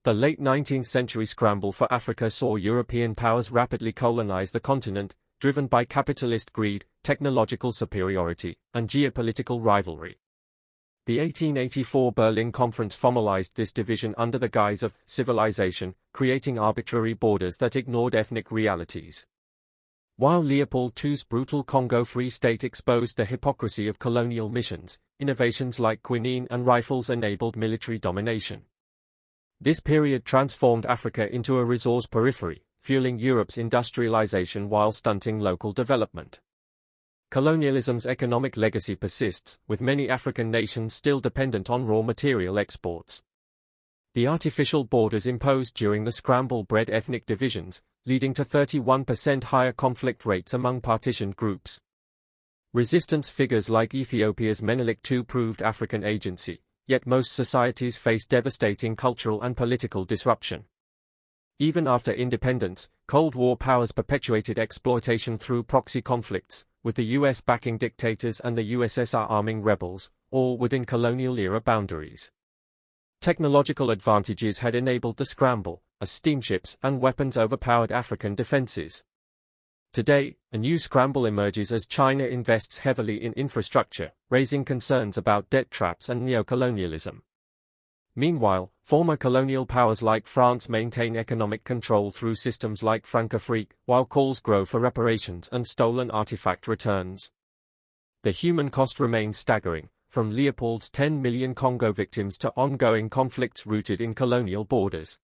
The late 19th century scramble for Africa saw European powers rapidly colonize the continent, driven by capitalist greed, technological superiority, and geopolitical rivalry. The 1884 Berlin Conference formalized this division under the guise of civilization, creating arbitrary borders that ignored ethnic realities. While Leopold II's brutal Congo Free State exposed the hypocrisy of colonial missions, innovations like quinine and rifles enabled military domination. This period transformed Africa into a resource periphery, fueling Europe's industrialization while stunting local development. Colonialism's economic legacy persists, with many African nations still dependent on raw material exports. The artificial borders imposed during the scramble bred ethnic divisions, leading to 31% higher conflict rates among partitioned groups. Resistance figures like Ethiopia's Menelik II proved African agency, yet most societies face devastating cultural and political disruption. Even after independence, Cold War powers perpetuated exploitation through proxy conflicts, with the US backing dictators and the USSR arming rebels, all within colonial-era boundaries. Technological advantages had enabled the scramble, as steamships and weapons overpowered African defenses. Today, a new scramble emerges as China invests heavily in infrastructure, raising concerns about debt traps and neocolonialism. Meanwhile, former colonial powers like France maintain economic control through systems like Francafrique, while calls grow for reparations and stolen artifact returns. The human cost remains staggering, from Leopold's 10 million Congo victims to ongoing conflicts rooted in colonial borders.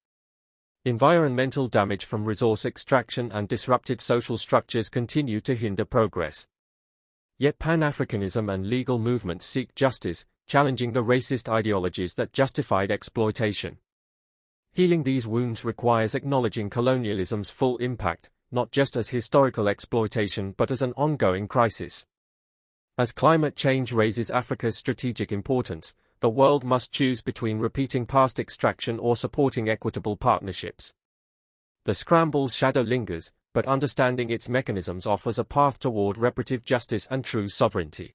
Environmental damage from resource extraction and disrupted social structures continue to hinder progress. Yet Pan-Africanism and legal movements seek justice, challenging the racist ideologies that justified exploitation. Healing these wounds requires acknowledging colonialism's full impact, not just as historical exploitation but as an ongoing crisis. As climate change raises Africa's strategic importance, the world must choose between repeating past extraction or supporting equitable partnerships. The scramble's shadow lingers, but understanding its mechanisms offers a path toward reparative justice and true sovereignty.